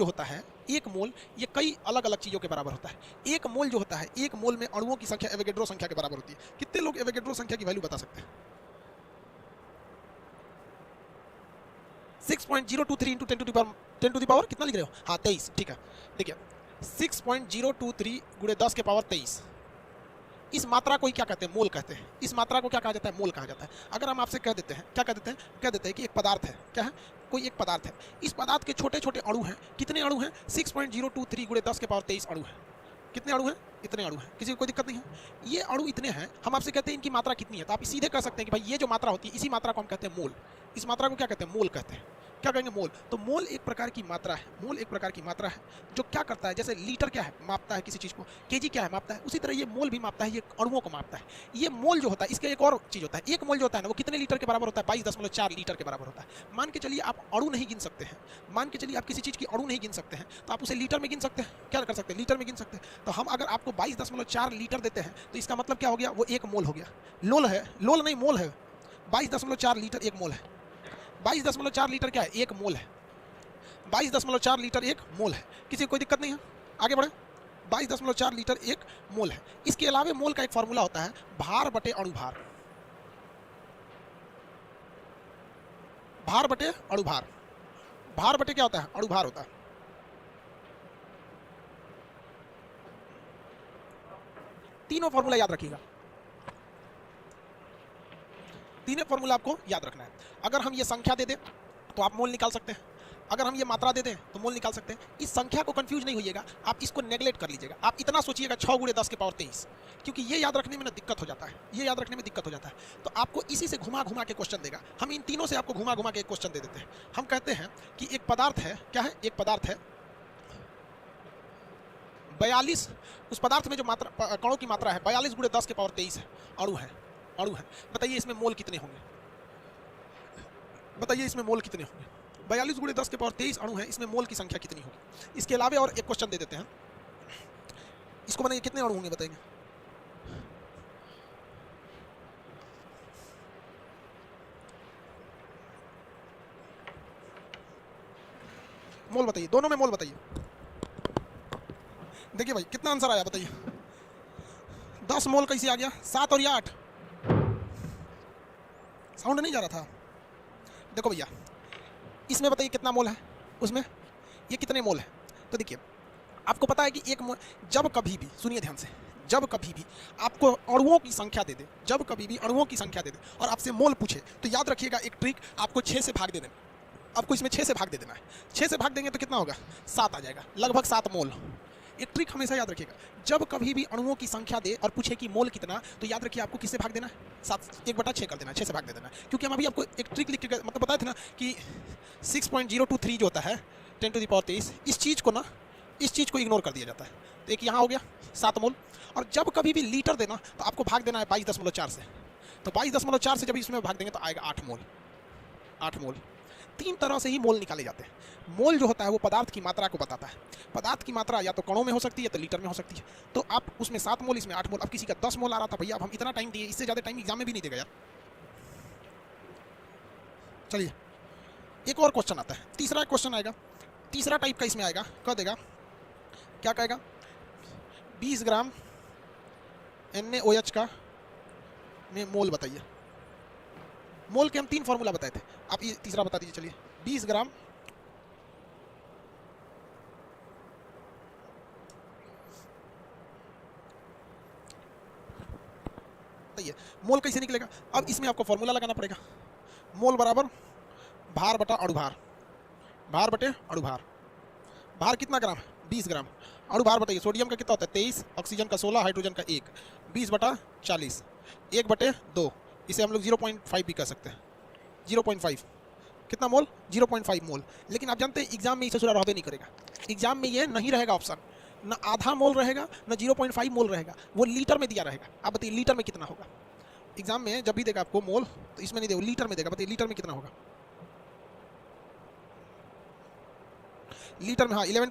जो होता है, एक मोल, ये कई अलग अलग चीज़ों के बराबर होता है। एक मोल जो होता है, एक मोल में अणुओं की संख्या एवोगैड्रो संख्या के बराबर होती है। कितने लोग एवोगैड्रो संख्या की वैल्यू बता सकते हैं? 6.023 इंटू 10 टू द पावर कितना लिख रहे हो? हाँ 23, ठीक है। देखिए 6.023 गुणे 10 के पावर 23, इस मात्रा को ही क्या कहते हैं? मोल कहते हैं। इस मात्रा को क्या कहा जाता है? मोल कहा जाता है। अगर हम आपसे कह देते हैं, क्या कह देते हैं? कह देते हैं कि एक पदार्थ है, क्या है? कोई एक पदार्थ है, इस पदार्थ के छोटे छोटे अणु हैं। कितने अणु हैं? 6.023 गुणे 10 के पावर 23 अणु हैं। कितने अणु हैं? इतने अणु हैं। किसी को कोई दिक्कत नहीं है? ये अणु इतने हैं, हम आपसे कहते हैं इनकी मात्रा कितनी है, तो आप सीधे कह सकते हैं कि भाई ये जो मात्रा होती है, इसी मात्रा को हम कहते हैं मोल। इस मात्रा को क्या कहते हैं? मोल कहते हैं। क्या कहेंगे? मोल। तो मोल एक प्रकार की मात्रा है। मोल एक प्रकार की मात्रा है जो क्या करता है, जैसे लीटर क्या है? मापता है किसी चीज़ को, केजी क्या है? मापता है। उसी तरह ये मोल भी मापता है, ये अणुओं को मापता है। ये मोल जो होता है, इसके एक और चीज़ होता है, एक मोल जो होता है ना, वो कितने लीटर के बराबर होता है? 22.4 लीटर के बराबर होता है। मान के चलिए आप अणु नहीं गिन सकते हैं, मान के चलिए आप किसी चीज़ की अणु नहीं गिन सकते हैं, तो आप उसे लीटर में गिन सकते हैं। क्या कर सकते हैं? लीटर में गिन सकते हैं। तो हम अगर आपको 22.4 लीटर देते हैं, तो इसका मतलब क्या हो गया? वो एक मोल हो गया। लोल है, लोल नहीं मोल है। 22.4 लीटर एक मोल है। 22.4 लीटर क्या है? एक मोल है। 22.4 लीटर एक मोल है। किसी को कोई दिक्कत नहीं है? आगे बढ़े। 22.4 लीटर एक मोल है। इसके अलावा मोल का एक फॉर्मूला होता है, भार बटे अणुभार। भार बटे अणुभार। भार बटे क्या होता है? अणुभार होता है। तीनों फॉर्मूला याद रखिएगा, तीनों फॉर्मूला आपको याद रखना है। अगर हम ये संख्या दे दें तो आप मोल निकाल सकते हैं, अगर हम ये मात्रा दे दें तो मोल निकाल सकते हैं। इस संख्या को कंफ्यूज नहीं होइएगा, आप इसको नेगलेक्ट कर लीजिएगा। आप इतना सोचिएगा 6 गुणे 10 के पावर 23, क्योंकि ये याद रखने में ना दिक्कत हो जाता है, ये याद रखने में दिक्कत हो जाता है। तो आपको इसी से घुमा घुमा के क्वेश्चन देगा। हम इन तीनों से आपको घुमा घुमा के एक क्वेश्चन दे देते हैं। हम कहते हैं कि एक पदार्थ है, क्या है? एक पदार्थ है 42, उस पदार्थ में जो मात्रा कणों की मात्रा है 42 गुणे 10 के पावर 23 है। अणु है, अणु है। बताइए इसमें मोल कितने होंगे? बताइए इसमें मोल कितने होंगे? 42 गुणे 10 के पावर 23 अणु है, इसमें मोल की संख्या कितनी होगी? इसके अलावा और एक क्वेश्चन दे देते हैं, इसको बनाइए, कितने अणु होंगे बताइए? मोल बताइए, दोनों में मोल बताइए। देखिए भाई कितना आंसर आया बताइए। 10 मोल कैसे आ गया? 7 और ये 8, साउंड नहीं जा रहा था। देखो भैया, इसमें बताइए कितना मोल है, उसमें ये कितने मोल है? तो देखिए आपको पता है कि एक मोल, जब कभी भी, सुनिए ध्यान से, जब कभी भी आपको अणुओं की संख्या दे दे, जब कभी भी अणुओं की संख्या दे दे और आपसे मोल पूछे, तो याद रखिएगा एक ट्रिक, आपको 6 से भाग दे देना। आपको इसमें 6 से भाग दे देना है। 6 से भाग देंगे तो कितना होगा? 7 आ जाएगा, लगभग 7 मोल। एक ट्रिक हमेशा याद रखिएगा, जब कभी भी अणुओं की संख्या दे और पूछे कि मोल कितना, तो याद रखिए आपको किससे भाग देना है? 7, 1/6 कर देना है, 6 से भाग दे देना है। क्योंकि हम अभी आपको एक ट्रिक लिख के मतलब बताए थे ना कि 6.023 जो होता है 10 टू द पावर 23, इस चीज़ को ना, इस चीज़ को इग्नोर कर दिया जाता है। तो एक यहाँ हो गया 7 मोल। और जब कभी भी लीटर देना तो आपको भाग देना है 22.4 से। तो 22.4 से जब इसमें भाग देंगे तो आएगा 8 मोल। 8 मोल। 3 तरह से ही मोल निकाले जाते हैं। मोल जो होता है वो पदार्थ की मात्रा को बताता है। पदार्थ की मात्रा या तो कणों में हो सकती है या तो लीटर में हो सकती है। तो आप उसमें 7 मोल, इसमें 8 मोल। अब किसी का 10 मोल आ रहा था, भैया अब हम इतना टाइम दिए, इससे ज़्यादा टाइम एग्जाम में भी नहीं देगा यार। चलिए एक और क्वेश्चन आता है, तीसरा क्वेश्चन आएगा, तीसरा टाइप का इसमें आएगा। कह देगा, क्या कहेगा? 20 ग्राम NaOH का में मोल बताइए। मोल के हम 3 फॉर्मूला बताए थे, आप ये तीसरा बता दीजिए। चलिए 20 ग्राम बताइए मोल कैसे निकलेगा? अब इसमें आपको फॉर्मूला लगाना पड़ेगा। मोल बराबर भार बटा अणुभार, भार बटे अणुभार। भार कितना ग्राम है? 20 ग्राम। अणुभार बताइए, सोडियम का कितना होता है? 23, ऑक्सीजन का 16, हाइड्रोजन का 1। 20/40, 1/2। इसे हम लोग 0.5 भी कह सकते हैं। 0.5 कितना मोल? 0.5 मोल। लेकिन आप जानते हैं एग्जाम में इसे सुना रहबे नहीं करेगा। एग्जाम में ये नहीं रहेगा ऑप्शन, ना आधा मोल रहेगा ना 0.5 मोल रहेगा, वो लीटर में दिया रहेगा। आप बताइए लीटर में कितना होगा? एग्जाम में जब भी देगा आपको मोल, तो इसमें नहीं देगा, लीटर में देगा। बताइए लीटर में कितना होगा? लीटर में, हाँ 11